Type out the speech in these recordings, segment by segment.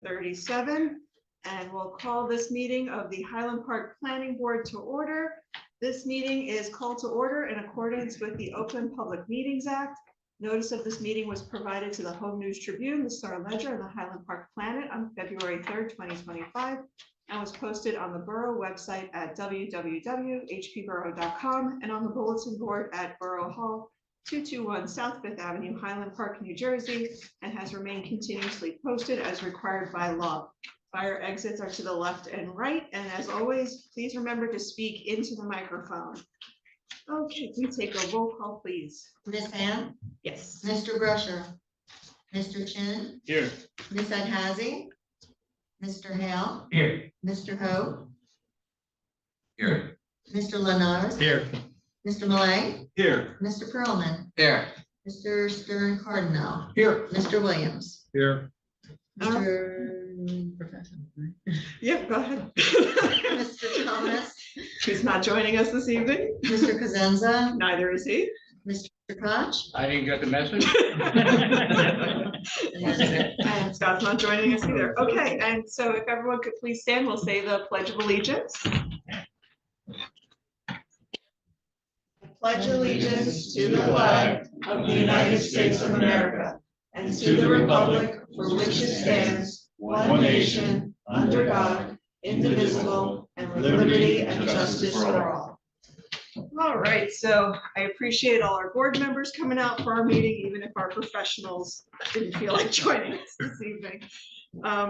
6:37, and we'll call this meeting of the Highland Park Planning Board to order. This meeting is called to order in accordance with the Open Public Meetings Act. Notice of this meeting was provided to the Home News Tribune, the Star Ledger, and the Highland Park Planet on February 3rd, 2025, and was posted on the Borough website at www.hpborough.com and on the bulletin board at Borough Hall, 221 South Fifth Avenue, Highland Park, New Jersey, and has remained continuously posted as required by law. Fire exits are to the left and right, and as always, please remember to speak into the microphone. Okay, please take a roll call, please. Ms. Ham? Yes. Mr. Brusher? Mr. Chin? Here. Ms. Adhazi? Mr. Hale? Here. Mr. Ho? Here. Mr. Leonard? Here. Mr. Malay? Here. Mr. Perlman? Here. Mr. Stern Cardinal? Here. Mr. Williams? Here. Mr. Yeah, go ahead. Mr. Thomas? He's not joining us this evening. Mr. Cosenza? Neither is he. Mr. Koch? I didn't get the message. And Scott's not joining us either. Okay, and so if everyone could please stand, we'll say the Pledge of Allegiance. Pledge allegiance to the flag of the United States of America and to the republic for which it stands, one nation, under God, indivisible, and with liberty and justice for all. All right, so I appreciate all our board members coming out for our meeting, even if our professionals didn't feel like joining us this evening.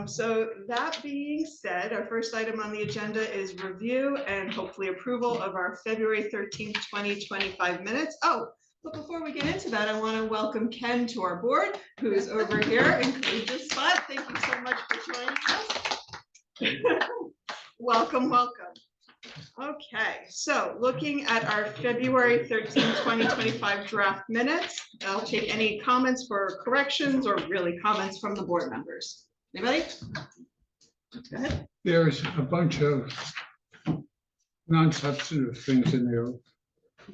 So that being said, our first item on the agenda is review and hopefully approval of our February 13th, 2025 minutes. Oh, but before we get into that, I want to welcome Ken to our board, who's over here in Collegiate Spot. Thank you so much for joining us. Welcome, welcome. Okay, so looking at our February 13th, 2025 draft minutes, I'll take any comments for corrections or really comments from the board members. Anybody? Go ahead. There's a bunch of non-substantive things in there.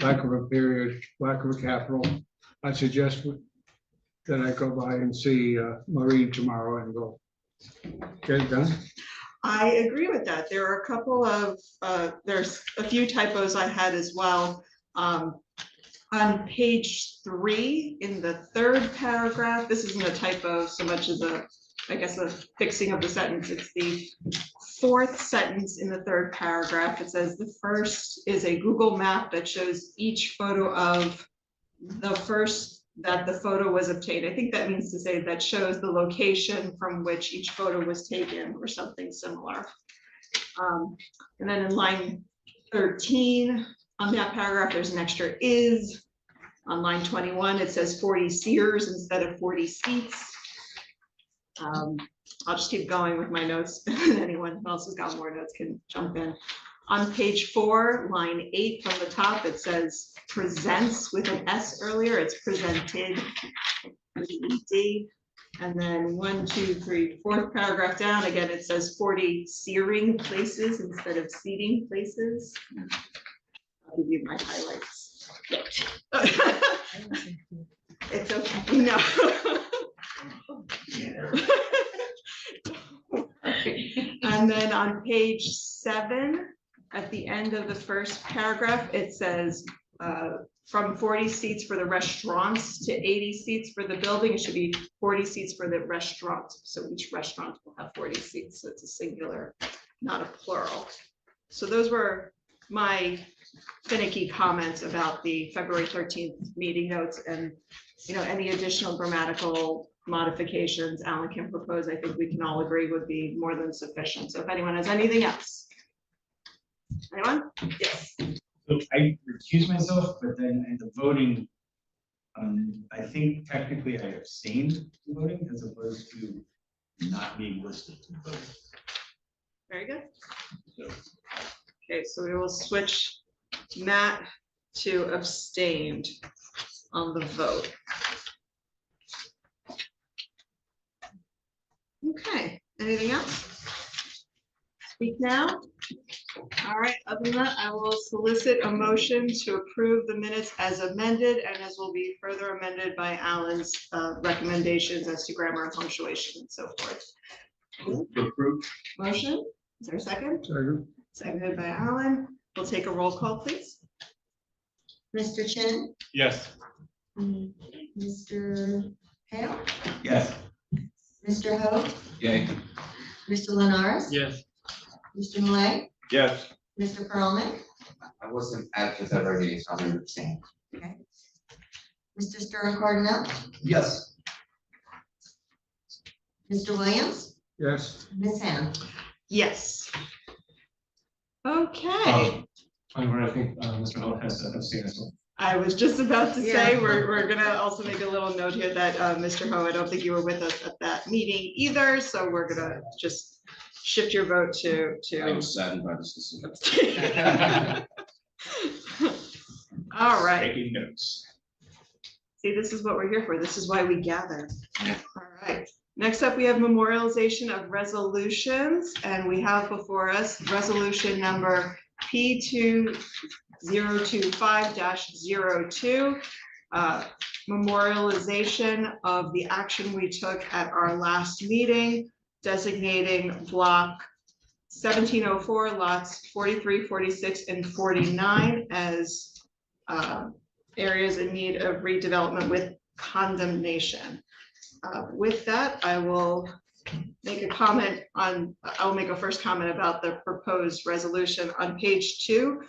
Lack of a period, lack of a capital. I suggest that I go by and see Maureen tomorrow and go get it done. I agree with that. There are a couple of, there's a few typos I had as well. On page 3 in the third paragraph, this isn't a typo so much as a, I guess, a fixing of the sentence. It's the fourth sentence in the third paragraph. It says the first is a Google map that shows each photo of the first that the photo was obtained. I think that means to say that shows the location from which each photo was taken or something similar. And then in line 13 on that paragraph, there's an extra is. On line 21, it says 40 seers instead of 40 seats. I'll just keep going with my notes, and anyone else has got more notes can jump in. On page 4, line 8 from the top, it says presents with an S earlier. It's presented with an ED. And then 1, 2, 3, 4th paragraph down, again, it says 40 searing places instead of seating places. I'll give you my highlights. It's okay. No. And then on page 7, at the end of the first paragraph, it says from 40 seats for the restaurants to 80 seats for the building. It should be 40 seats for the restaurant. So each restaurant will have 40 seats. So it's a singular, not a plural. So those were my finicky comments about the February 13th meeting notes, and any additional grammatical modifications Alan can propose, I think we can all agree would be more than sufficient. So if anyone has anything else. Anyone? Yes. So I recused myself, but then in the voting, I think technically I abstained from voting as opposed to not being listed to vote. Very good. So, Okay, so we will switch Matt to abstained on the vote. Okay, anything else? Speak now. All right, other than that, I will solicit a motion to approve the minutes as amended and as will be further amended by Alan's recommendations as to grammar and punctuation and so forth. Approved. Motion, is there a second? Second. Seconded by Alan. We'll take a roll call, please. Mr. Chin, Yes. Mr. Hale, Yes. Mr. Ho, Yay. Mr. Lenares. Yes. Mr. Malay, Yes. Mr. Perlman, I wasn't at the February meeting, so I don't understand. okay. Mr. Stern Cardinal, Yes. Mr. Williams, Yes. Ms. Hand. Yes. Okay, Where I think Mr. Hill has abstained as well. I was just about to say, Yeah. we're gonna also make a little note here that Mr. Ho, I don't think you were with us at that meeting either, so we're gonna just shift your vote to. I'm saddened by this decision. All right. Taking notes. See, this is what we're here for. This is why we gather. All right. Next up, we have memorialization of resolutions, and we have before us resolution number P2025-02. Memorialization of the action we took at our last meeting, designating block 1704 lots 43, 46, and 49 as areas in need of redevelopment with condemnation. With that, I will make a comment on, I'll make a first comment about the proposed resolution on page 2.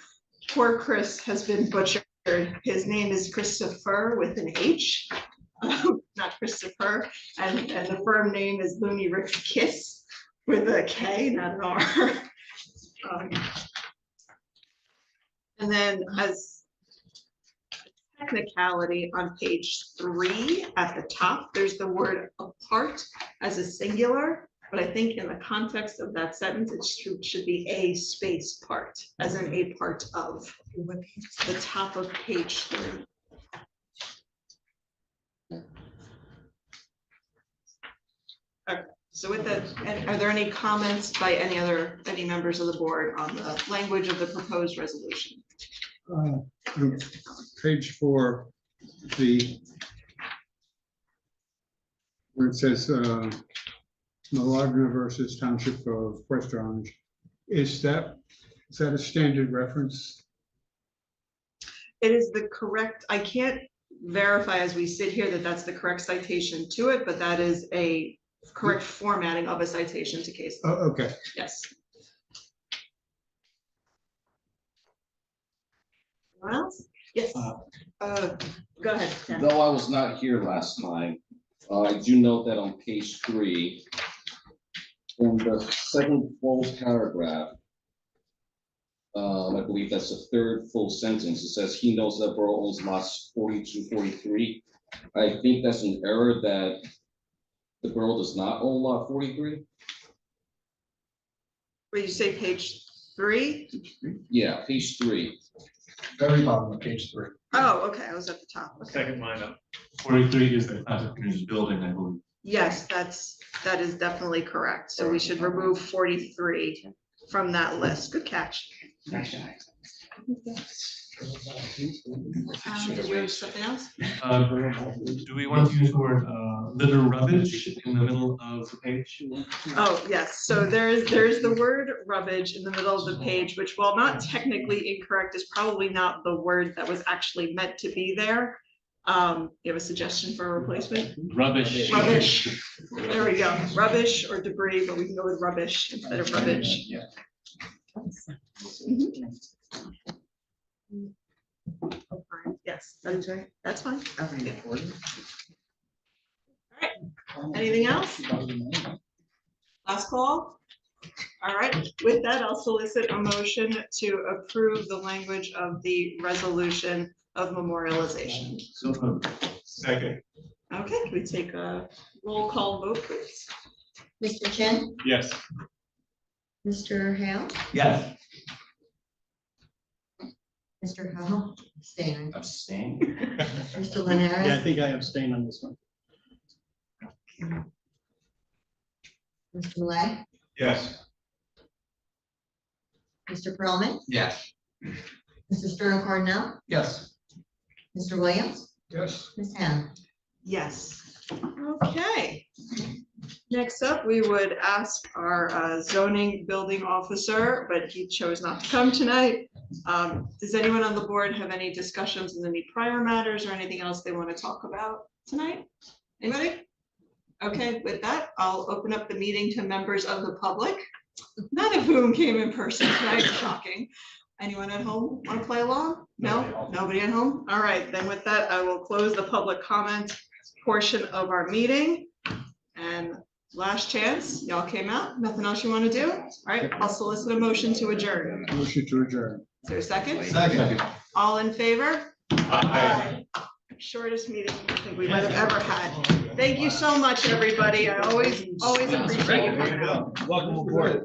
Poor Chris has been butchered. His name is Christopher with an H, not Christopher, and the firm name is Looney Rick's Kiss with a K, not an R. And then as technicality on page 3 at the top, there's the word apart as a singular, but I think in the context of that sentence, it should be a space part, as in a part of. The top of page 3. Okay, so with that, and are there any comments by any members of the board on the language of the proposed resolution? Page 4, where it says Malagna versus Township of West Orange, is that a standard reference? It is the correct, I can't verify as we sit here that that's the correct citation to it, but that is a correct formatting of a citation to case law. Oh, okay. Yes. Anyone else? Yes. Go ahead. Ken. Though I was not here last time, I do note that on page 3, in the second full paragraph, I believe that's the third full sentence, it says he knows that borough owns lots 42, 43. I think that's an error, that the borough does not own lot 43. Would you say page 3? Yeah, page 3. Very bottom of page 3. Oh, okay, I was at the top. Okay. Second line up. 43 is the contemplated building, I believe. Yes, that is definitely correct. So we should remove 43 from that list. Good catch. Did you have something else? Do we want to use the word litter rubbish in the middle of the page? Oh, yes. So there's the word rubbish in the middle of the page, which, while not technically incorrect, is probably not the word that was actually meant to be there. You have a suggestion for a replacement? Rubbish. Rubbish. There we go. Rubbish or debris, but we can go with rubbish instead of rubbish. Yeah. Mhm. Yes, that is right. That's fine. Yeah. All right. Anything else? Last call? All right. With that, I'll solicit a motion to approve the language of the resolution of memorialization. So moved. Second. Okay, can we take a roll call vote, please? Mr. Chin, Yes. Mr. Hale, Yes. Mr. Ho, abstaining. Abstain. Mr. Lenares. Yeah, I think I abstain on this one. Mr. Malay, Yes. Mr. Perlman, Yes. Mr. Stern Cardinal, Yes. Mr. Williams, Yes. Ms. Hand. Yes. Okay. Next up, we would ask our zoning building officer, but he chose not to come tonight. Does anyone on the board have any discussions on any prior matters or anything else they want to talk about tonight? Anybody? Okay, with that, I'll open up the meeting to members of the public, none of whom came in person tonight, shocking. Anyone at home want to play along? No, nobody at home? All right, then with that, I will close the public comment portion of our meeting. And last chance, y'all came out, nothing else you want to do? All right, I'll solicit a motion to adjourn. Motion to adjourn. Is there a second? Second. All in favor? Aye. Shortest meeting I think we might have ever had. Thank you so much, everybody. I always appreciate it. Welcome aboard.